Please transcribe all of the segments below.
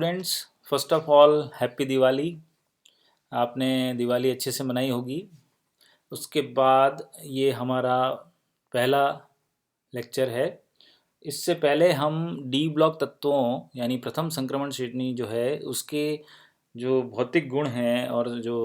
Friends, first of all happy Diwali. आपने दिवाली अच्छे से मनाई होगी। उसके बाद ये हमारा पहला लेक्चर है। इससे पहले हम डी ब्लॉक तत्वों यानी प्रथम संक्रमण श्रेणी जो है उसके जो भौतिक गुण हैं और जो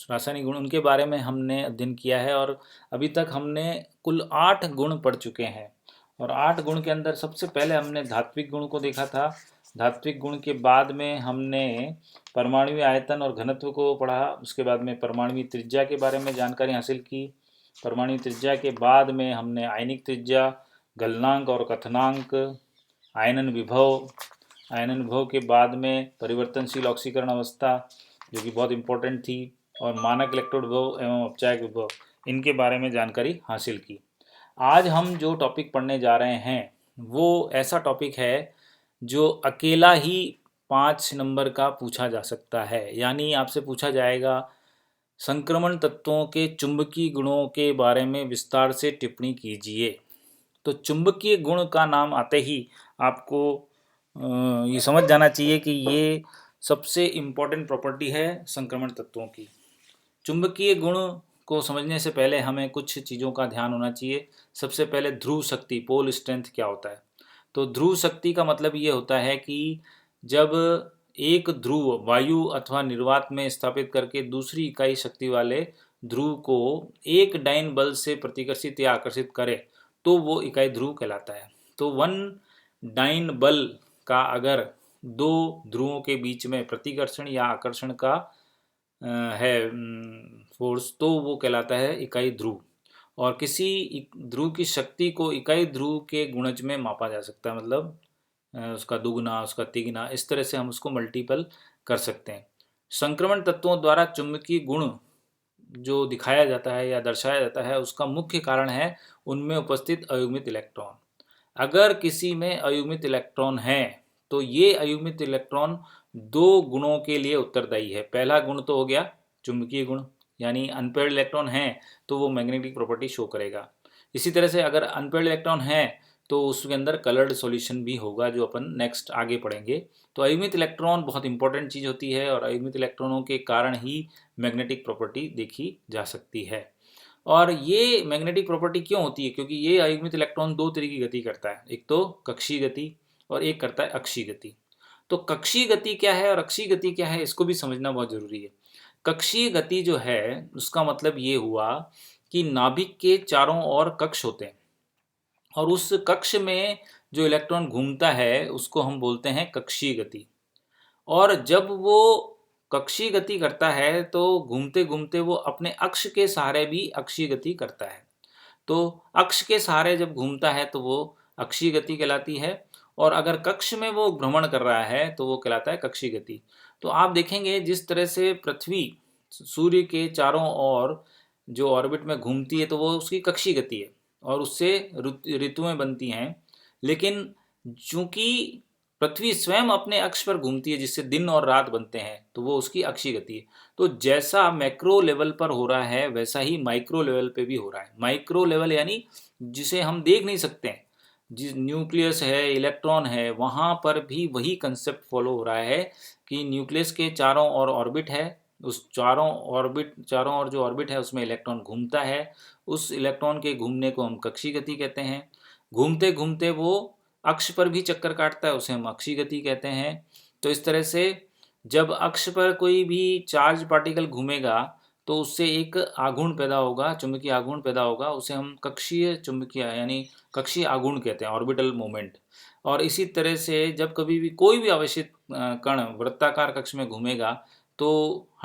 रासायनिक गुण उनके बारे में हमने अध्ययन किया है। और अभी तक हमने कुल 8 गुण पढ़ चुके हैं। और 8 गुण के अंदर सबसे पहले हमने धात्विक गुण को देखा था। धात्विक गुण के बाद में हमने परमाणु आयतन और घनत्व को पढ़ा। उसके बाद में परमाणु त्रिज्या के बारे में जानकारी हासिल की। परमाणु त्रिज्या के बाद में हमने आयनिक त्रिज्या, गलनांक और कथनांक, आयनन विभव, आयनन विभव के बाद में परिवर्तनशील ऑक्सीकरण अवस्था जो कि बहुत इंपॉर्टेंट थी, और मानक इलेक्ट्रोड विभव एवं अपचायक विभव, इनके बारे में जानकारी हासिल की। आज हम जो टॉपिक पढ़ने जा रहे हैं वो ऐसा टॉपिक है जो अकेला ही 5 नंबर का पूछा जा सकता है। यानी आपसे पूछा जाएगा संक्रमण तत्वों के चुंबकीय गुणों के बारे में विस्तार से टिप्पणी कीजिए। तो चुंबकीय गुण का नाम आते ही आपको ये समझ जाना चाहिए कि ये सबसे इम्पोर्टेंट प्रॉपर्टी है संक्रमण तत्वों की। चुंबकीय गुण को समझने से पहले हमें कुछ चीज़ों का ध्यान होना चाहिए। सबसे पहले ध्रुव शक्ति, पोल स्ट्रेंथ क्या होता है। तो ध्रुव शक्ति का मतलब ये होता है कि जब एक ध्रुव वायु अथवा निर्वात में स्थापित करके दूसरी इकाई शक्ति वाले ध्रुव को एक डाइन बल से प्रतिकर्षित या आकर्षित करे तो वो इकाई ध्रुव कहलाता है। तो 1 डाइन बल का अगर 2 ध्रुवों के बीच में प्रतिकर्षण या आकर्षण का है फोर्स, तो वो कहलाता है इकाई ध्रुव। और किसी ध्रुव की शक्ति को इकाई ध्रुव के गुणज में मापा जा सकता है, मतलब उसका दुगुना, उसका तिगुना, इस तरह से हम उसको मल्टीपल कर सकते हैं। संक्रमण तत्वों द्वारा चुंबकीय गुण जो दिखाया जाता है या दर्शाया जाता है उसका मुख्य कारण है उनमें उपस्थित अयुग्मित इलेक्ट्रॉन। अगर किसी में अयुग्मित इलेक्ट्रॉन है तो ये अयुग्मित इलेक्ट्रॉन 2 गुणों के लिए उत्तरदायी है। पहला गुण तो हो गया चुंबकीय गुण, यानी अनपेयर्ड इलेक्ट्रॉन है तो वो मैग्नेटिक प्रॉपर्टी शो करेगा। इसी तरह से अगर अनपेयर्ड इलेक्ट्रॉन है तो उसके अंदर कलर्ड सॉल्यूशन भी होगा, जो अपन नेक्स्ट आगे पढ़ेंगे। तो अयुग्मित इलेक्ट्रॉन बहुत इंपॉर्टेंट चीज़ होती है और अयुग्मित इलेक्ट्रॉनों के कारण ही मैग्नेटिक प्रॉपर्टी देखी जा सकती है। और ये मैग्नेटिक प्रॉपर्टी क्यों होती है? क्योंकि ये अयुग्मित इलेक्ट्रॉन 2 तरह की गति करता है, एक तो कक्षीय गति और एक करता है अक्षीय गति। तो कक्षीय गति क्या है और अक्षीय गति क्या है, इसको भी समझना बहुत जरूरी है। कक्षीय गति जो है उसका मतलब ये हुआ कि नाभिक के चारों ओर कक्ष होते हैं और उस कक्ष में जो इलेक्ट्रॉन घूमता है उसको हम बोलते हैं कक्षीय गति। और जब वो कक्षीय गति करता है तो घूमते घूमते वो अपने अक्ष के सहारे भी अक्षीय गति करता है। तो अक्ष के सहारे जब घूमता है तो वो अक्षीय गति कहलाती है, और अगर कक्ष में वो भ्रमण कर रहा है तो वो कहलाता है कक्षीय गति। तो आप देखेंगे जिस तरह से पृथ्वी सूर्य के चारों ओर जो ऑर्बिट में घूमती है तो वो उसकी कक्षीय गति है और उससे ऋतुएं बनती हैं। लेकिन चूंकि पृथ्वी स्वयं अपने अक्ष पर घूमती है जिससे दिन और रात बनते हैं तो वो उसकी अक्षीय गति है। तो जैसा मैक्रो लेवल पर हो रहा है वैसा ही माइक्रो लेवल पे भी हो रहा है। माइक्रो लेवल यानी जिसे हम देख नहीं सकते हैं, जिस न्यूक्लियस है, इलेक्ट्रॉन है, वहाँ पर भी वही कंसेप्ट फॉलो हो रहा है कि न्यूक्लियस के चारों ओर ऑर्बिट है, उस चारों ओर जो ऑर्बिट है उसमें इलेक्ट्रॉन घूमता है। उस इलेक्ट्रॉन के घूमने को हम कक्षीय गति कहते हैं। घूमते घूमते वो अक्ष पर भी चक्कर काटता है, उसे हम अक्षीय गति कहते हैं। तो इस तरह से जब अक्ष पर कोई भी चार्ज पार्टिकल घूमेगा तो उससे एक आघूर्ण पैदा होगा, चुंबकीय आघूर्ण पैदा होगा, उसे हम कक्षीय चुंबकीय यानी कक्षीय आघूर्ण कहते हैं, ऑर्बिटल मोमेंट। और इसी तरह से जब कभी भी कोई भी आवेशित कण वृत्ताकार कक्ष में घूमेगा तो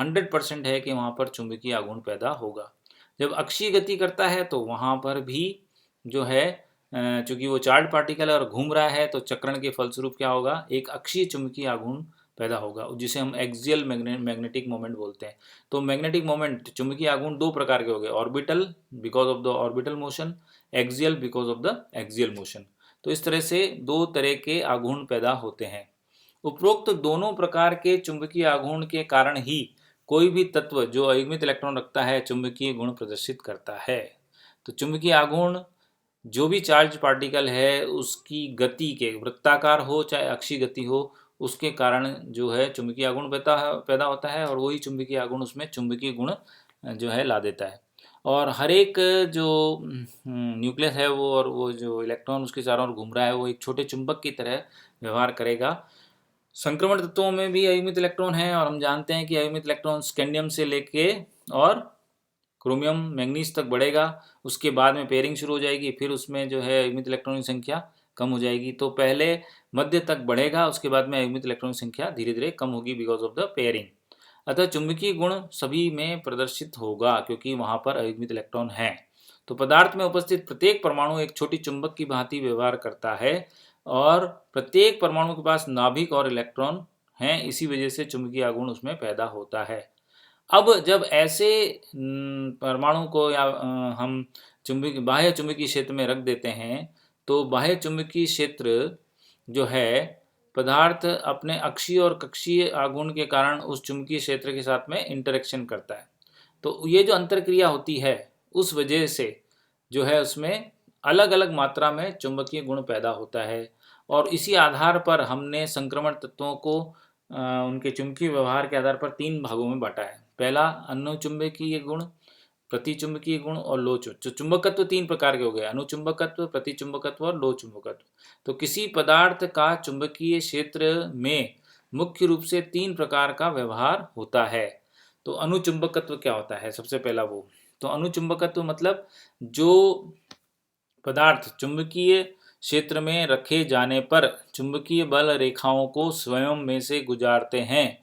100% है कि वहाँ पर चुंबकीय आघूर्ण पैदा होगा। जब अक्षीय गति करता है तो वहाँ पर भी जो है चूंकि वो चार्ज पार्टिकल है और घूम रहा है तो चक्रण के फलस्वरूप क्या होगा, एक अक्षीय चुंबकीय आघूर्ण पैदा होगा जिसे हम एक्सियल मैग्नेटिक मोमेंट बोलते हैं। तो मैग्नेटिक मोमेंट, चुंबकीय आघूर्ण 2 प्रकार के हो गए, orbital because of the orbital motion, axial because of the axial motion. तो इस तरह से 2 तरह के आघूर्ण पैदा होते हैं। उपरोक्त दोनों प्रकार के चुंबकीय आघूर्ण के कारण ही कोई भी तत्व जो अयुग्मित इलेक्ट्रॉन रखता है चुंबकीय गुण प्रदर्शित करता है। तो चुंबकीय आघूर्ण जो भी चार्ज पार्टिकल है उसकी गति के, वृत्ताकार हो चाहे अक्षीय गति हो, उसके कारण जो है चुंबकीय आघूर्ण पैदा होता है, और वही चुंबकीय आघूर्ण उसमें चुंबकीय गुण जो है ला देता है। और हर एक जो न्यूक्लियस है वो, और वो जो इलेक्ट्रॉन उसके चारों ओर घूम रहा है, वो एक छोटे चुंबक की तरह व्यवहार करेगा। संक्रमण तत्वों में भी अयुग्मित इलेक्ट्रॉन है, और हम जानते हैं कि अयुग्मित इलेक्ट्रॉन स्कैंडियम से लेके और क्रोमियम मैंगनीज तक बढ़ेगा। उसके बाद में पेयरिंग शुरू हो जाएगी, फिर उसमें जो है अयुग्मित इलेक्ट्रॉन की संख्या कम हो जाएगी। तो पहले मध्य तक बढ़ेगा, उसके बाद में अयुग्मित इलेक्ट्रॉन की संख्या धीरे धीरे कम होगी बिकॉज ऑफ द पेयरिंग। अतः चुंबकीय गुण सभी में प्रदर्शित होगा क्योंकि वहाँ पर अयुग्मित इलेक्ट्रॉन है। तो पदार्थ में उपस्थित प्रत्येक परमाणु एक छोटी चुंबक की भांति व्यवहार करता है, और प्रत्येक परमाणु के पास नाभिक और इलेक्ट्रॉन हैं, इसी वजह से चुंबकीय आघूर्ण उसमें पैदा होता है। अब जब ऐसे परमाणु को या हम बाह्य चुंबकीय क्षेत्र में रख देते हैं, तो बाह्य चुंबकीय क्षेत्र जो है पदार्थ अपने अक्षीय और कक्षीय आघूर्ण के कारण उस चुंबकीय क्षेत्र के साथ में इंटरेक्शन करता है। तो ये जो अंतरक्रिया होती है, उस वजह से जो है उसमें अलग अलग मात्रा में चुंबकीय गुण पैदा होता है। और इसी आधार पर हमने संक्रमण तत्वों को उनके चुंबकीय व्यवहार के आधार पर 3 भागों में बांटा है। पहला अनुचुंबकीय गुण, प्रतिचुंबकीय गुण और लो चुंबकत्व 3 प्रकार के हो गए, अनुचुंबकत्व, प्रतिचुंबकत्व और लो चुंबकत्व। तो किसी पदार्थ का चुंबकीय क्षेत्र में मुख्य रूप से 3 प्रकार का व्यवहार होता है। तो अनुचुंबकत्व क्या होता है? सबसे पहला वो, तो अनुचुंबकत्व मतलब जो पदार्थ चुंबकीय क्षेत्र में रखे जाने पर चुंबकीय बल रेखाओं को स्वयं में से गुजारते हैं,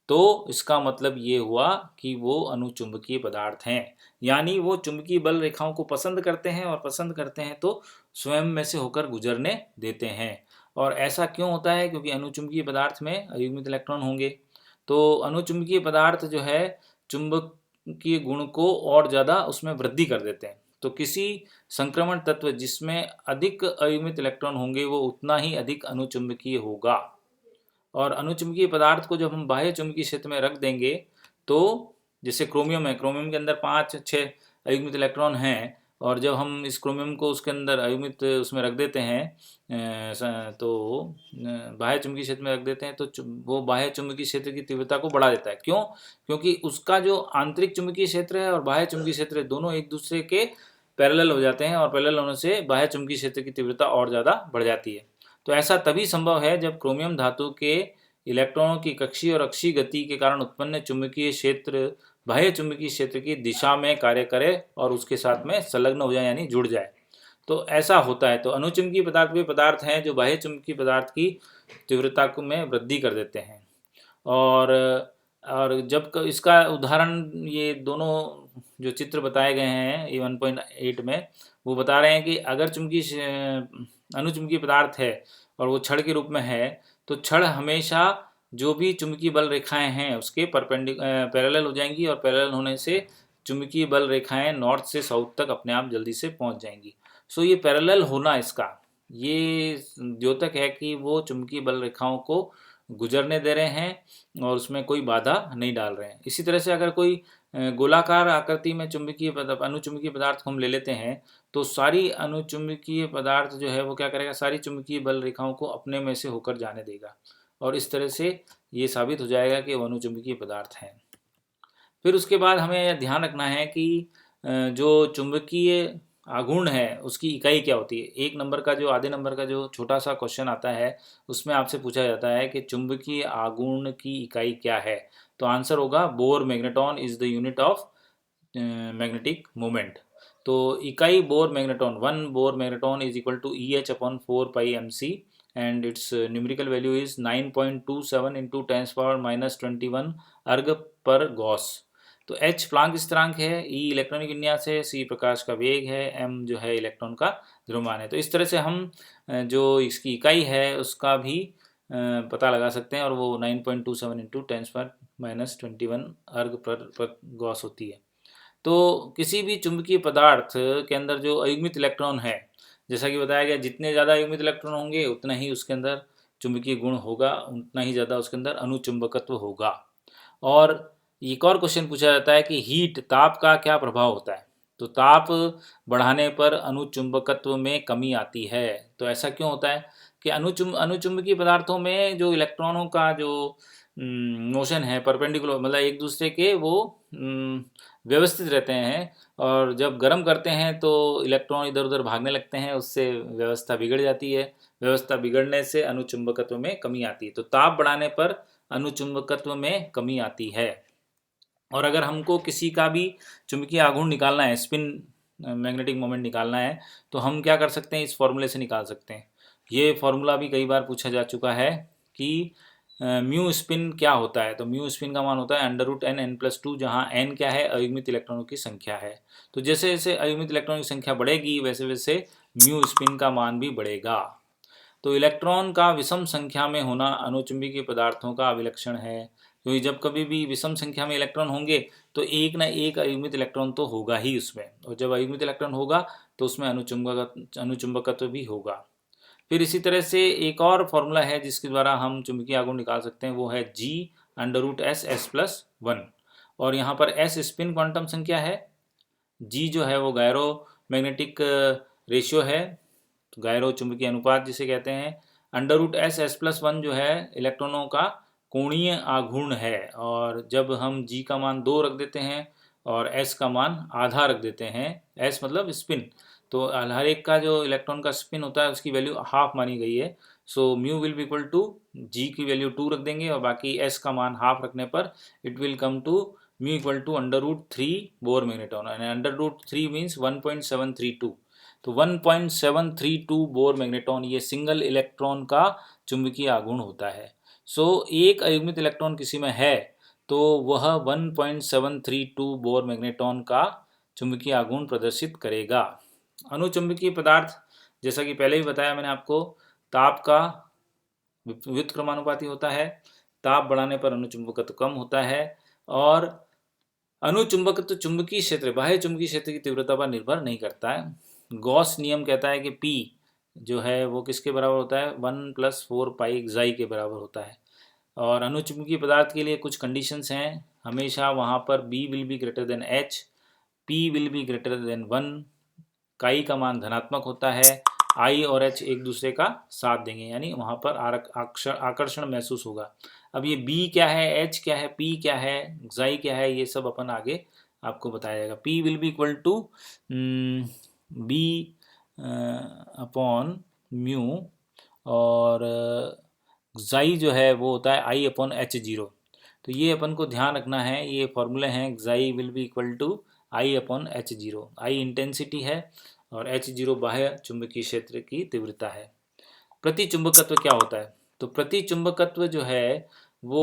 तो इसका मतलब ये हुआ कि वो अनुचुंबकीय पदार्थ हैं। यानी वो चुंबकीय बल रेखाओं को पसंद करते हैं, और पसंद करते हैं तो स्वयं में से होकर गुजरने देते हैं। और ऐसा क्यों होता है? क्योंकि अनुचुंबकीय पदार्थ में अयुग्मित इलेक्ट्रॉन होंगे। तो अनुचुंबकीय पदार्थ जो है चुंबकीय गुण को और ज़्यादा उसमें वृद्धि कर देते हैं। तो किसी संक्रमण तत्व जिसमें अधिक अयुग्मित इलेक्ट्रॉन होंगे वो उतना ही अधिक अनुचुंबकीय होगा। और अनुचुंबकीय पदार्थ को जब हम बाह्य चुंबकीय क्षेत्र में रख देंगे, तो जैसे क्रोमियम है, क्रोमियम के अंदर 5-6 अयुग्मित इलेक्ट्रॉन हैं, और जब हम इस क्रोमियम को उसके अंदर अयुग्मित उसमें रख देते हैं, तो बाह्य चुंबकीय क्षेत्र में रख देते हैं, तो वो बाह्य चुंबकीय क्षेत्र की तीव्रता को बढ़ा देता है। क्यों? क्योंकि उसका जो आंतरिक चुंबकीय क्षेत्र है और बाह्य चुंबकीय क्षेत्र है, दोनों एक दूसरे के पैरेलल हो जाते हैं, और पैरेलल होने से बाह्य चुंबकीय क्षेत्र की तीव्रता और ज़्यादा बढ़ जाती है। तो ऐसा तभी संभव है जब क्रोमियम धातु के इलेक्ट्रॉनों की कक्षीय और अक्षीय गति के कारण उत्पन्न चुंबकीय क्षेत्र बाह्य चुंबकीय क्षेत्र की दिशा में कार्य करे और उसके साथ में संलग्न हो जाए, यानी जुड़ जाए। तो ऐसा होता है। तो अनुचुंबकीय पदार्थ वे पदार्थ हैं जो बाह्य चुंबकीय पदार्थ की तीव्रता में वृद्धि कर देते हैं। और जब इसका उदाहरण ये दोनों जो चित्र बताए गए हैं ये 1.8 में, वो बता रहे हैं कि अगर अनुचुंबकीय पदार्थ है और वो छड़ के रूप में है, तो छड़ हमेशा जो भी चुंबकीय बल रेखाएं हैं उसके पैरेलल हो जाएंगी, और पैरेलल होने से चुंबकीय बल रेखाएं नॉर्थ से साउथ तक अपने आप जल्दी से पहुंच जाएंगी। सो ये पैरेलल होना इसका ये द्योतक है कि वो चुंबकीय बल रेखाओं को गुजरने दे रहे हैं और उसमें कोई बाधा नहीं डाल रहे हैं। इसी तरह से अगर कोई गोलाकार आकृति में अनुचुंबकीय पदार्थ को हम ले लेते हैं, तो सारी अनुचुंबकीय पदार्थ जो है वो क्या करेगा, सारी चुंबकीय बल रेखाओं को अपने में से होकर जाने देगा, और इस तरह से ये साबित हो जाएगा कि वो अनुचुंबकीय पदार्थ हैं। फिर उसके बाद हमें यह ध्यान रखना है कि जो चुंबकीय आघूर्ण है उसकी इकाई क्या होती है। एक नंबर का जो आधे नंबर का जो छोटा सा क्वेश्चन आता है उसमें आपसे पूछा जाता है कि चुंबकीय आघूर्ण की इकाई क्या है। तो आंसर होगा Bohr magneton is the unit of magnetic moment. तो इकाई Bohr magneton, 1 Bohr magneton is equal to EH/4πmc and its numerical value is 9.27 into 10⁻⁻21 अर्ग पर गॉस। तो H प्लांक स्थिरांक है, E इलेक्ट्रॉनिक विन्यास है, C प्रकाश का वेग है, M जो है इलेक्ट्रॉन का द्रव्यमान है। तो इस तरह से हम जो इसकी इकाई है उसका भी पता लगा सकते हैं, और वो 9.27 इंटू 10⁻⁻21 अर्ग पर गॉस होती है। तो किसी भी चुंबकीय पदार्थ के अंदर जो अयुग्मित इलेक्ट्रॉन है, जैसा कि बताया गया, जितने ज़्यादा अयुग्मित इलेक्ट्रॉन होंगे उतना ही उसके अंदर चुंबकीय गुण होगा, उतना ही ज़्यादा उसके अंदर अनुचुंबकत्व होगा। और एक और क्वेश्चन पूछा जाता है कि हीट, ताप का क्या प्रभाव होता है। तो ताप बढ़ाने पर अनुचुंबकत्व में कमी आती है। तो ऐसा क्यों होता है कि अनुचुंबकीय पदार्थों में जो इलेक्ट्रॉनों का जो मोशन है परपेंडिकुलर, मतलब एक दूसरे के वो व्यवस्थित रहते हैं, और जब गर्म करते हैं तो इलेक्ट्रॉन इधर उधर भागने लगते हैं, उससे व्यवस्था बिगड़ जाती है। व्यवस्था बिगड़ने से अनुचुंबकत्व में कमी आती है। तो ताप बढ़ाने पर अनुचुंबकत्व में कमी आती है। और अगर हमको किसी का भी चुंबकीय आघूर्ण निकालना है, स्पिन मैग्नेटिक मोमेंट निकालना है, तो हम क्या कर सकते हैं, इस फॉर्मूले से निकाल सकते हैं। ये फॉर्मूला भी कई बार पूछा जा चुका है कि म्यू स्पिन क्या होता है। तो म्यू स्पिन का मान होता है √n n+2, जहाँ n क्या है, अयुग्मित इलेक्ट्रॉनों की संख्या है। तो जैसे जैसे अयुग्मित इलेक्ट्रॉनों की संख्या बढ़ेगी वैसे वैसे म्यू स्पिन का मान भी बढ़ेगा। तो इलेक्ट्रॉन का विषम संख्या में होना अनुचुंबकीय पदार्थों का अभिलक्षण है, क्योंकि जब कभी भी विषम संख्या में इलेक्ट्रॉन होंगे तो एक ना एक अयुग्मित इलेक्ट्रॉन तो होगा ही उसमें, और जब अयुग्मित इलेक्ट्रॉन होगा तो उसमें अनुचुंबकत्व भी होगा। फिर इसी तरह से एक और फॉर्मूला है जिसके द्वारा हम चुंबकीय आघूर्ण निकाल सकते हैं, वो है G√s(s+1). और यहाँ पर s स्पिन क्वांटम संख्या है, G जो है वो गायरो मैग्नेटिक रेशियो है, तो गायरो चुंबकीय अनुपात जिसे कहते हैं। √s(s+1) जो है इलेक्ट्रॉनों का कोणीय आघूर्ण है, और जब हम G का मान 2 रख देते हैं और S का मान आधा रख देते हैं, S मतलब स्पिन, तो हर एक का जो इलेक्ट्रॉन का स्पिन होता है उसकी वैल्यू हाफ मानी गई है। So mu will be equal to G की वैल्यू 2 रख देंगे और बाकी S का मान हाफ रखने पर it will come to mu equal to √3 Bohr magneton, and √3 means 1.732। तो 1.732 बोर मैग्नेटॉन ये सिंगल इलेक्ट्रॉन का चुंबकीय आघूर्ण होता है। सो एक अयुग्मित इलेक्ट्रॉन किसी में है तो वह 1.732 बोर मैग्नेटॉन का चुंबकीय आघूर्ण प्रदर्शित करेगा। अनुचुंबकीय पदार्थ, जैसा कि पहले ही बताया मैंने आपको, ताप का व्युत्क्रमानुपाती होता है। ताप बढ़ाने पर अनुचुंबकत्व कम होता है, और अनुचुंबकत्व चुंबकीय क्षेत्र, बाह्य चुंबकीय क्षेत्र की तीव्रता पर निर्भर नहीं करता है। गॉस नियम कहता है कि P जो है वो किसके बराबर होता है, 1+4π xi के बराबर होता है। और अनुचुंबकीय पदार्थ के लिए कुछ कंडीशंस हैं, हमेशा वहाँ पर B will be greater than H, P will be greater than 1, काई का मान धनात्मक होता है, I और H एक दूसरे का साथ देंगे, यानी वहाँ पर आकर्षण महसूस होगा। अब ये B क्या है, H क्या है, P क्या है, xi क्या है, ये सब अपन आगे आपको बताया जाएगा। P will be equal to B upon mu, और xi जो है वो होता है I/H0। तो ये अपन को ध्यान रखना है, ये फॉर्मूले हैं। xi will be equal to I/H0। I intensity है और H0 बाह्य चुंबकीय क्षेत्र की तीव्रता है। प्रतिचुंबकत्व क्या होता है, तो प्रतिचुंबकत्व जो है वो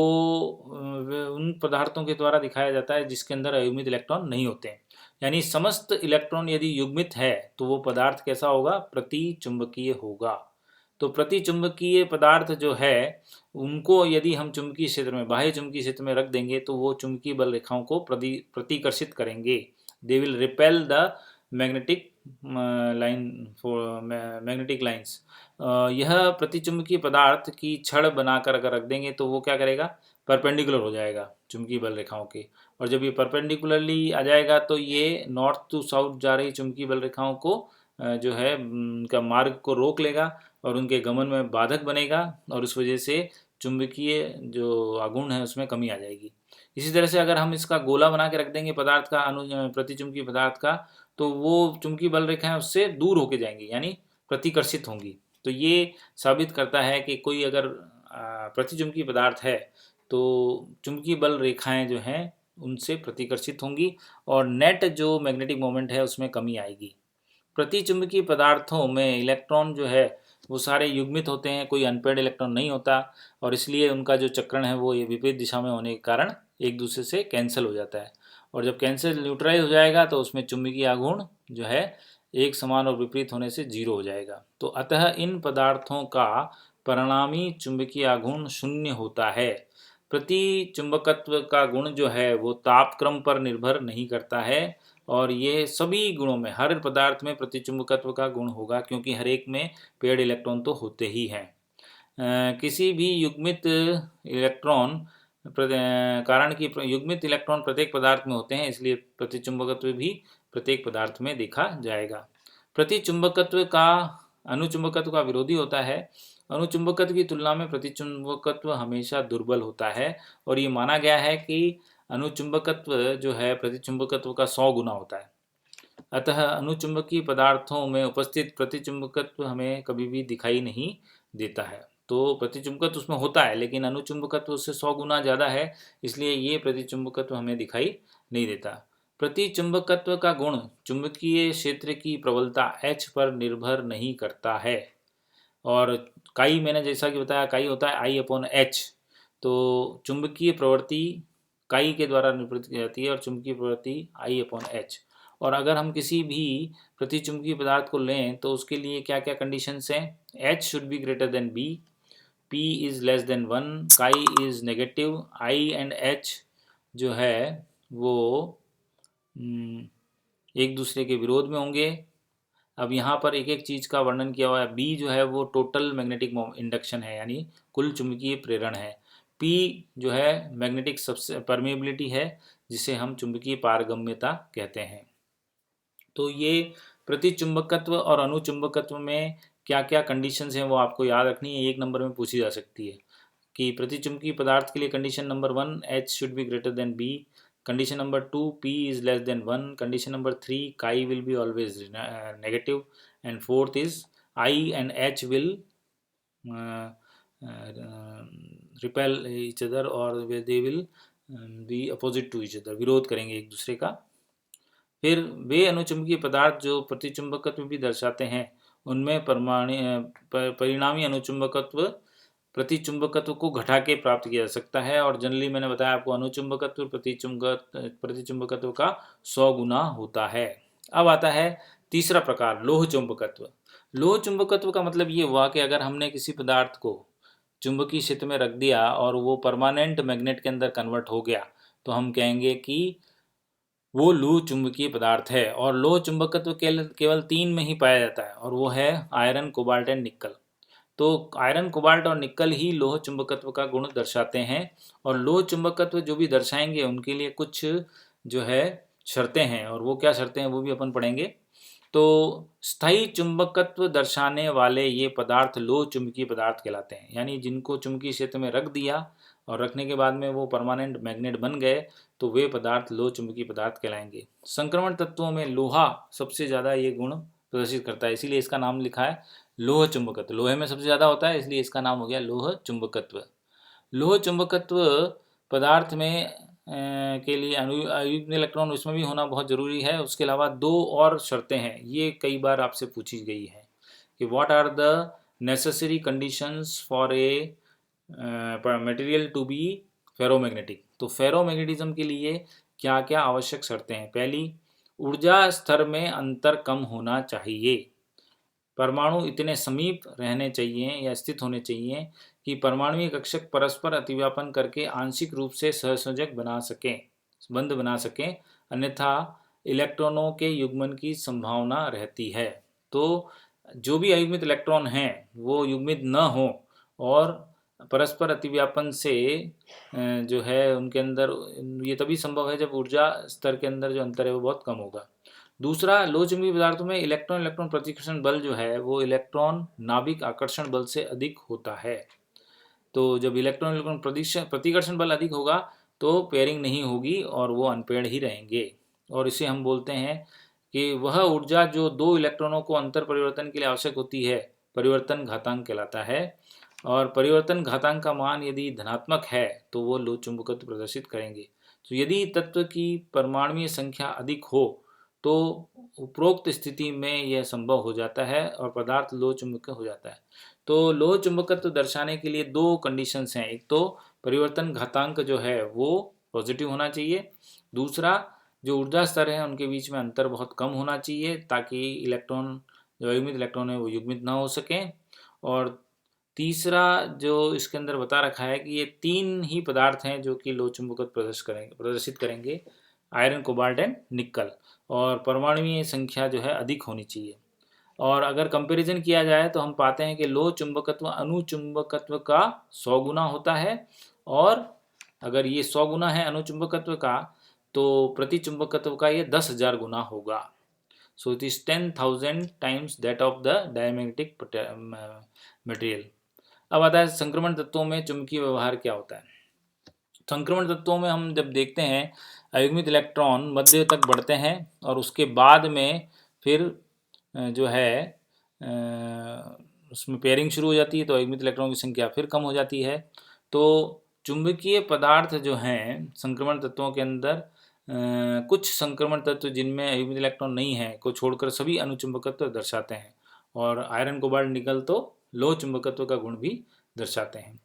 उन पदार्थों के द्वारा दिखाया जाता है जिसके अंदर अयुग्मित इलेक्ट्रॉन नहीं होते हैं। यानी समस्त इलेक्ट्रॉन यदि युग्मित है तो वो पदार्थ कैसा होगा, प्रतिचुंबकीय होगा। तो प्रतिचुंबकीय पदार्थ जो है उनको यदि हम चुंबकीय क्षेत्र में, बाह्य चुंबकीय क्षेत्र में रख देंगे तो वो चुंबकीय बल रेखाओं को प्रतिकर्षित करेंगे। They will repel the magnetic magnetic lines. यह प्रतिचुंबकीय पदार्थ की छड़ बनाकर अगर रख देंगे तो वो क्या करेगा, परपेंडिकुलर हो जाएगा चुंबकीय बल रेखाओं के, और जब ये परपेंडिकुलरली आ जाएगा तो ये नॉर्थ टू साउथ जा रही चुंबकीय बल रेखाओं को जो है उनका मार्ग को रोक लेगा और उनके गमन में बाधक बनेगा, और इस वजह से चुंबकीय जो आघूर्ण है उसमें कमी आ जाएगी। इसी तरह से अगर हम इसका गोला बना के रख देंगे पदार्थ का, प्रतिचुंबकीय पदार्थ का, तो वो चुंबकीय बल रेखाएं उससे दूर होके जाएंगी, यानी प्रतिकर्षित होंगी। तो ये साबित करता है कि कोई अगर प्रतिचुंबकीय पदार्थ है तो चुंबकीय बल रेखाएं जो हैं उनसे प्रतिकर्षित होंगी और नेट जो मैग्नेटिक मोमेंट है उसमें कमी आएगी। प्रतिचुंबकीय पदार्थों में इलेक्ट्रॉन जो है वो सारे युग्मित होते हैं, कोई अनपेड इलेक्ट्रॉन नहीं होता, और इसलिए उनका जो चक्रण है वो ये विपरीत दिशा में होने के कारण एक दूसरे से कैंसिल हो जाता है, और जब कैंसिल न्यूट्रलाइज हो जाएगा तो उसमें चुंबकीय आघूर्ण जो है एक समान और विपरीत होने से 0 हो जाएगा। तो अतः इन पदार्थों का परिणामी चुंबकीय आघूर्ण 0 होता है। प्रतिचुंबकत्व का गुण जो है वो तापक्रम पर निर्भर नहीं करता है, और ये सभी गुणों में, हर पदार्थ में प्रतिचुंबकत्व का गुण होगा, क्योंकि हर एक में पेड इलेक्ट्रॉन तो होते ही हैं। किसी भी युग्मित इलेक्ट्रॉन कारण कि युग्मित इलेक्ट्रॉन प्रत्येक पदार्थ में होते हैं, इसलिए प्रतिचुंबकत्व भी प्रत्येक पदार्थ में देखा जाएगा। प्रतिचुंबकत्व का अनुचुंबकत्व का विरोधी होता है, अनुचुंबकत्व की तुलना में प्रतिचुंबकत्व हमेशा दुर्बल होता है और ये माना गया है कि अनुचुंबकत्व जो है प्रतिचुंबकत्व का 100 गुना होता है। अतः अनुचुंबकीय पदार्थों में उपस्थित प्रतिचुंबकत्व हमें कभी भी दिखाई नहीं देता है। तो प्रतिचुंबकत्व उसमें होता है लेकिन अनुचुंबकत्व उससे 100 गुना ज़्यादा है, इसलिए ये प्रतिचुंबकत्व हमें दिखाई नहीं देता। प्रतिचुंबकत्व का गुण चुंबकीय क्षेत्र की प्रबलता H पर निर्भर नहीं करता है। और काई मैंने जैसा कि बताया, काई होता है I/H। तो चुंबकीय प्रवृत्ति काई के द्वारा निरूपित की जाती है और चुंबकीय प्रवृत्ति I/H। और अगर हम किसी भी प्रतिचुंबकीय पदार्थ को लें तो उसके लिए क्या क्या कंडीशंस हैं? H should be greater than B, P is less than 1, काई is negative, I and H जो है वो एक दूसरे के विरोध में होंगे। अब यहाँ पर एक एक चीज़ का वर्णन किया हुआ है। बी जो है वो टोटल मैग्नेटिक इंडक्शन है, यानी कुल चुंबकीय प्रेरण है। पी जो है मैग्नेटिक सबसे परमेबिलिटी है, जिसे हम चुंबकीय पारगम्यता कहते हैं। तो ये प्रतिचुंबकत्व और अनुचुंबकत्व में क्या क्या कंडीशंस हैं वो आपको याद रखनी है, 1 नंबर में पूछी जा सकती है। कि प्रतिचुंबकीय पदार्थ के लिए condition number 1 H should be greater than B, condition number 2 P is less than 1, condition number 3 chi will be always negative, and fourth is I and H will repel each other or they will be opposite to each other, विरोध करेंगे एक दूसरे का। फिर वे अनुचुंबकीय पदार्थ जो प्रतिचुंबकत्व भी दर्शाते हैं उनमें परिणामी अनुचुंबकत्व प्रतिचुंबकत्व को घटा के प्राप्त किया जा सकता है। और जनरली मैंने बताया आपको अनुचुंबकत्व प्रतिचुंबकत्व का 100 गुना होता है। अब आता है तीसरा प्रकार, लोह चुंबकत्व। लोह चुंबकत्व का मतलब ये हुआ कि अगर हमने किसी पदार्थ को चुंबकीय क्षेत्र में रख दिया और वो परमानेंट मैग्नेट के अंदर कन्वर्ट हो गया तो हम कहेंगे कि वो लोह चुंबकीय पदार्थ है। और लोह चुंबकत्व केवल 3 में ही पाया जाता है और वो है आयरन, कोबाल्ट एंड निकल। तो आयरन, कोबाल्ट और निकल ही लोह चुंबकत्व का गुण दर्शाते हैं। और लोह चुंबकत्व जो भी दर्शाएंगे उनके लिए कुछ जो है शर्तें हैं, और वो क्या शर्तें हैं वो भी अपन पढ़ेंगे। तो स्थायी चुंबकत्व दर्शाने वाले ये पदार्थ लोह चुंबकीय पदार्थ कहलाते हैं, यानी जिनको चुंबकीय क्षेत्र में रख दिया और रखने के बाद में वो परमानेंट मैग्नेट बन गए तो वे पदार्थ लोह चुंबकीय पदार्थ कहलाएंगे। संक्रमण तत्वों में लोहा सबसे ज़्यादा ये गुण प्रदर्शित करता है, इसीलिए इसका नाम लिखा है लोह चुंबकत्व। लोहे में सबसे ज़्यादा होता है इसलिए इसका नाम हो गया लोह चुंबकत्व। लोह चुंबकत्व पदार्थ में के लिए अयुग्म इलेक्ट्रॉन उसमें भी होना बहुत ज़रूरी है। उसके अलावा 2 और शर्तें हैं, ये कई बार आपसे पूछी गई है कि what are the necessary conditions for a material to be ferromagnetic. तो फेरोमैग्नेटिज्म के लिए क्या क्या आवश्यक शर्तें हैं? पहली, ऊर्जा स्तर में अंतर कम होना चाहिए। परमाणु इतने समीप रहने चाहिए या स्थित होने चाहिए कि परमाणुीय कक्षक परस्पर अतिव्यापन करके आंशिक रूप से सहसंयोजक बंध बना सकें, अन्यथा इलेक्ट्रॉनों के युग्मन की संभावना रहती है। तो जो भी अयुग्मित इलेक्ट्रॉन हैं वो युग्मित न हो और परस्पर अतिव्यापन से जो है उनके अंदर, ये तभी संभव है जब ऊर्जा स्तर के अंदर जो अंतर है वो बहुत कम होगा। दूसरा, लोह चुंबकीय पदार्थों में इलेक्ट्रॉन इलेक्ट्रॉन प्रतिकर्षण बल जो है वो इलेक्ट्रॉन नाभिक आकर्षण बल से अधिक होता है। तो जब इलेक्ट्रॉन इलेक्ट्रॉन प्रतिकर्षण बल अधिक होगा तो पेयरिंग नहीं होगी और वो अनपेयर्ड ही रहेंगे। और इसे हम बोलते हैं कि वह ऊर्जा जो 2 इलेक्ट्रॉनों को अंतर परिवर्तन के लिए आवश्यक होती है परिवर्तन घातांक कहलाता है। और परिवर्तन घातांक का मान यदि धनात्मक है तो वो लोह चुंबकत्व प्रदर्शित करेंगे। तो यदि तत्व की परमाणुीय संख्या अधिक हो तो उपरोक्त स्थिति में यह संभव हो जाता है और पदार्थ लोह चुंबकीय हो जाता है। तो लोह चुंबकत्व दर्शाने के लिए 2 कंडीशंस हैं, एक तो परिवर्तन घातांक जो है वो पॉजिटिव होना चाहिए, दूसरा जो ऊर्जा स्तर है उनके बीच में अंतर बहुत कम होना चाहिए ताकि इलेक्ट्रॉन जो अयुग्मित इलेक्ट्रॉन है वो युग्मित ना हो सकें। और तीसरा जो इसके अंदर बता रखा है कि ये 3 ही पदार्थ हैं जो कि लोह चुंबकत्व प्रदर्शित करेंगे, आयरन, कोबाल्ट एंड निकल। और परमाणुीय संख्या जो है अधिक होनी चाहिए। और अगर कंपैरिजन किया जाए तो हम पाते हैं कि लोह चुंबकत्व अनुचुंबकत्व का 100 गुना होता है, और अगर ये 100 गुना है अनुचुंबकत्व का तो प्रतिचुंबकत्व का ये 10,000 गुना होगा। So it is 10,000 times that of the diamagnetic material. अब आता है संक्रमण तत्वों में चुंबकीय व्यवहार क्या होता है। संक्रमण तत्वों में हम जब देखते हैं अयुग्मित इलेक्ट्रॉन मध्य तक बढ़ते हैं और उसके बाद में फिर जो है उसमें पेयरिंग शुरू हो जाती है, तो अयुग्मित इलेक्ट्रॉन की संख्या फिर कम हो जाती है। तो चुंबकीय पदार्थ जो हैं संक्रमण तत्वों के अंदर कुछ संक्रमण तत्व जिनमें अयुग्मित इलेक्ट्रॉन नहीं है को छोड़कर सभी अनुचुंबकत्व दर्शाते हैं, और आयरन कोबाल्ट निकल तो लोह चुंबकत्व का गुण भी दर्शाते हैं।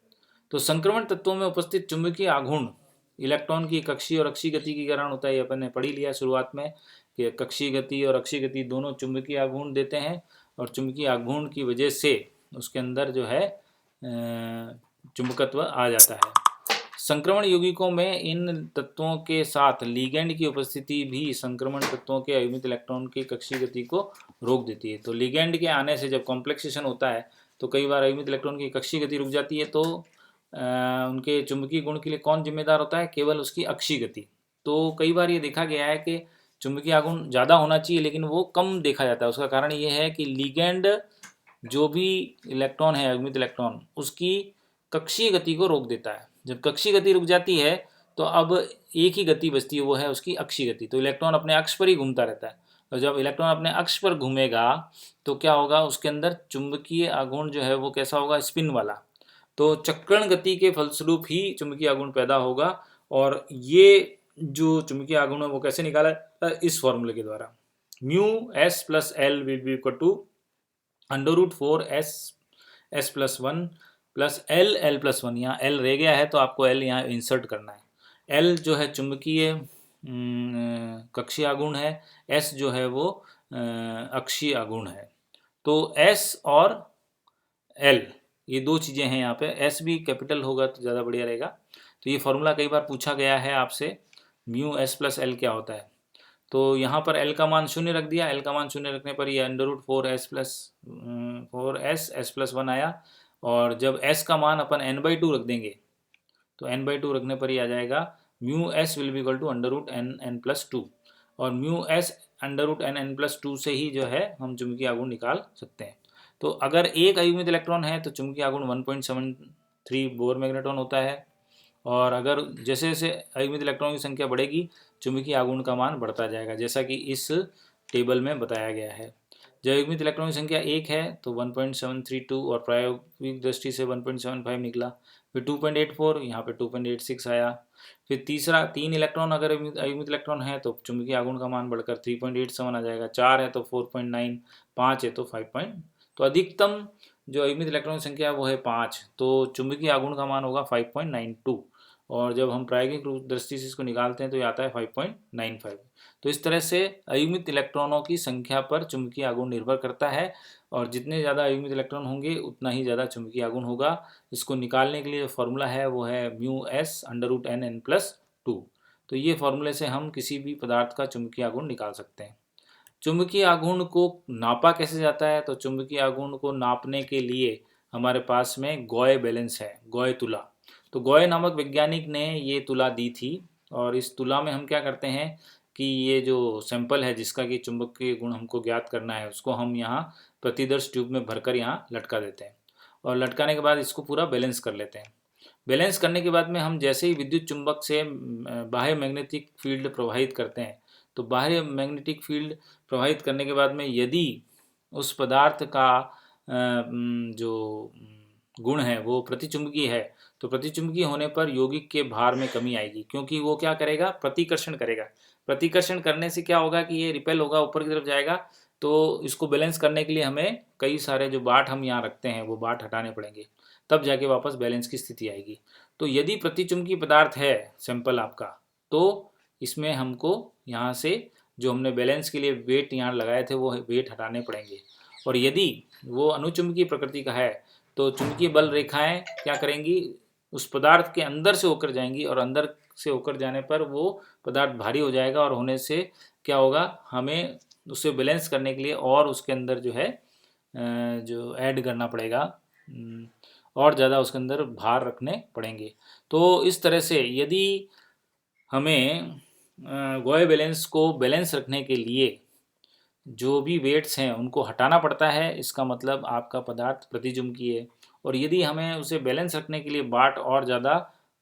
तो संक्रमण तत्वों में उपस्थित चुंबकीय आघूर्ण इलेक्ट्रॉन की कक्षीय और अक्षीय गति के कारण होता है। ये अपन ने पढ़ ही लिया शुरुआत में कि कक्षीय गति और अक्षीय गति दोनों चुंबकीय आघूर्ण देते हैं, और चुंबकीय आघूर्ण की वजह से उसके अंदर जो है चुंबकत्व आ जाता है। संक्रमण यौगिकों में इन तत्वों के साथ लिगैंड की उपस्थिति भी संक्रमण तत्वों के अयुग्मित इलेक्ट्रॉन की कक्षीय गति को रोक देती है। तो लिगैंड के आने से जब कॉम्प्लेक्सेशन होता है तो कई बार अयुग्मित इलेक्ट्रॉन की कक्षीय गति रुक जाती है। तो उनके चुंबकीय गुण के लिए कौन जिम्मेदार होता है? केवल उसकी अक्षीय गति। तो कई बार ये देखा गया है कि चुंबकीय आघूर्ण ज़्यादा होना चाहिए लेकिन वो कम देखा जाता है। उसका कारण ये है कि लिगैंड जो भी इलेक्ट्रॉन है अयुग्मित इलेक्ट्रॉन उसकी कक्षीय गति को रोक देता है। जब कक्षीय गति रुक जाती है तो अब एक ही गति बचती है, वो है उसकी अक्षीय गति। तो इलेक्ट्रॉन अपने अक्ष पर ही घूमता रहता है, और जब इलेक्ट्रॉन अपने अक्ष पर घूमेगा तो क्या होगा, उसके अंदर चुंबकीय आघूर्ण जो है वो कैसा होगा? स्पिन वाला। तो चक्रण गति के फलस्वरूप ही चुंबकीय आघूर्ण पैदा होगा। और ये जो चुंबकीय आघूर्ण है वो कैसे निकाला? इस फॉर्मूले के द्वारा, mu S plus L will be equal to √4s+1 plus l+1। यहाँ l रह गया है तो आपको l यहाँ इंसर्ट करना है। l जो है चुंबकीय कक्षीय आघूर्ण है, s जो है वो अक्षीय आघूर्ण है। तो s और l ये दो चीज़ें हैं यहाँ पे। s भी कैपिटल होगा तो ज़्यादा बढ़िया रहेगा। तो ये फॉर्मूला कई बार पूछा गया है आपसे, म्यू एस प्लस एल क्या होता है। तो यहाँ पर l का मान 0 रख दिया। l का मान 0 रखने पर ये √4s+1 आया, और जब s का मान अपन n/2 रख देंगे तो n/2 रखने पर ही आ जाएगा mu S will be equal to √n+2। और म्यू एस √n+2 से ही जो है हम चुंबकीय आघूर्ण निकाल सकते हैं। तो अगर एक अयुग्मित इलेक्ट्रॉन है तो चुंबकीय आघूर्ण 1.73 बोर मैग्नेट्रॉन होता है, और अगर जैसे जैसे अयुग्मित इलेक्ट्रॉन की संख्या बढ़ेगी चुंबकीय आघूर्ण का मान बढ़ता जाएगा, जैसा कि इस टेबल में बताया गया है। जब अयुग्मित इलेक्ट्रॉन की संख्या 1 है तो 1.732 और प्रायोगिक दृष्टि से 1.75 निकला। फिर 2.84, यहाँ पे 2.86 आया। फिर तीसरा 3 इलेक्ट्रॉन अगर अयुग्मित इलेक्ट्रॉन है तो चुंबकीय आघूर्ण का मान बढ़कर 3.87 आ जाएगा। 4 है तो 4.9, 5 है तो 5. तो अधिकतम जो अयुग्मित इलेक्ट्रॉन की संख्या है वो है 5, तो चुंबकीय आघूर्ण का मान होगा 5.92। और जब हम प्रायोगिक रूप दृष्टि से इसको निकालते हैं तो ये आता है 5.95। तो इस तरह से अयुग्मित इलेक्ट्रॉनों की संख्या पर चुंबकीय आघूर्ण निर्भर करता है, और जितने ज़्यादा अयुग्मित इलेक्ट्रॉन होंगे उतना ही ज़्यादा चुंबकीय आघूर्ण होगा। इसको निकालने के लिए जो फॉर्मूला है वो है म्यू एस √n+2। तो ये फॉर्मूले से हम किसी भी पदार्थ का चुंबकीय आघूर्ण निकाल सकते हैं। चुंबकीय आघूर्ण को नापा कैसे जाता है? तो चुंबकीय आघूर्ण को नापने के लिए हमारे पास में गॉय बैलेंस है, गॉय तुला। तो गॉय नामक वैज्ञानिक ने ये तुला दी थी, और इस तुला में हम क्या करते हैं कि ये जो सैंपल है जिसका कि चुंबकीय गुण हमको ज्ञात करना है उसको हम यहाँ प्रतिदर्श ट्यूब में भरकर यहाँ लटका देते हैं, और लटकाने के बाद इसको पूरा बैलेंस कर लेते हैं। बैलेंस करने के बाद में हम जैसे ही विद्युत चुंबक से बाह्य मैग्नेटिक फील्ड प्रवाहित करते हैं, तो बाह्य मैग्नेटिक फील्ड प्रवाहित करने के बाद में यदि उस पदार्थ का जो गुण है वो प्रतिचुंबकीय है तो प्रतिचुंबकीय होने पर यौगिक के भार में कमी आएगी, क्योंकि वो क्या करेगा? प्रतिकर्षण करेगा। प्रतिकर्षण करने से क्या होगा कि ये रिपेल होगा, ऊपर की तरफ जाएगा। तो इसको बैलेंस करने के लिए हमें कई सारे जो बाट हम यहाँ रखते हैं वो बाट हटाने पड़ेंगे, तब जाके वापस बैलेंस की स्थिति आएगी। तो यदि प्रतिचुंबकीय पदार्थ है सैंपल आपका, तो इसमें हमको यहाँ से जो हमने बैलेंस के लिए वेट यहाँ लगाए थे वो वेट हटाने पड़ेंगे। और यदि वो अनुचुंबकीय प्रकृति का है तो चुंबकीय बल रेखाएं क्या करेंगी? उस पदार्थ के अंदर से होकर जाएंगी, और अंदर से होकर जाने पर वो पदार्थ भारी हो जाएगा, और होने से क्या होगा? हमें उसे बैलेंस करने के लिए और उसके अंदर जो है जो ऐड करना पड़ेगा, और ज़्यादा उसके अंदर भार रखने पड़ेंगे। तो इस तरह से यदि हमें गॉय बैलेंस को बैलेंस रखने के लिए जो भी वेट्स हैं उनको हटाना पड़ता है, इसका मतलब आपका पदार्थ प्रतिचुंबकीय है। और यदि हमें उसे बैलेंस रखने के लिए वाट और ज़्यादा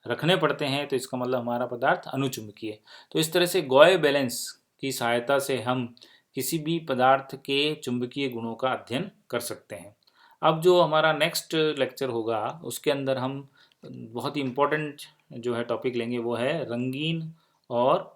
रखने पड़ते हैं तो इसका मतलब हमारा पदार्थ अनुचुंबकीय है। तो इस तरह से गॉय बैलेंस की सहायता से हम किसी भी पदार्थ के चुंबकीय गुणों का अध्ययन कर सकते हैं। अब जो हमारा नेक्स्ट लेक्चर होगा उसके अंदर हम बहुत ही इम्पोर्टेंट जो है टॉपिक लेंगे, वो है रंगीन और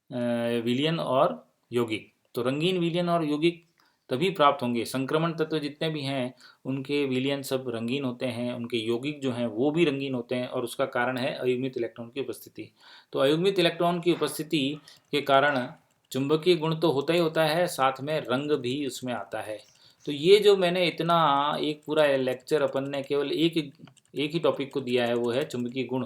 विलयन और यौगिक। तो रंगीन, विलयन और यौगिक तभी प्राप्त होंगे, संक्रमण तत्व जितने भी हैं उनके विलयन सब रंगीन होते हैं, उनके यौगिक जो हैं वो भी रंगीन होते हैं, और उसका कारण है अयुग्मित इलेक्ट्रॉन की उपस्थिति। तो अयुग्मित इलेक्ट्रॉन की उपस्थिति के कारण चुंबकीय गुण तो होता ही होता है, साथ में रंग भी उसमें आता है। तो ये जो मैंने इतना एक पूरा लेक्चर अपन ने केवल एक ही टॉपिक को दिया है, वो है चुंबकीय गुण।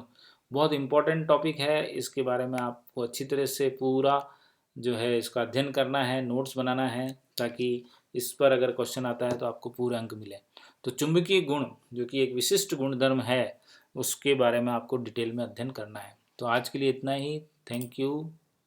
बहुत इंपॉर्टेंट टॉपिक है, इसके बारे में आपको अच्छी तरह से पूरा जो है इसका अध्ययन करना है, नोट्स बनाना है, ताकि इस पर अगर क्वेश्चन आता है तो आपको पूरे अंक मिले। तो चुंबकीय गुण जो कि एक विशिष्ट गुणधर्म है, उसके बारे में आपको डिटेल में अध्ययन करना है। तो आज के लिए इतना ही। Thank you.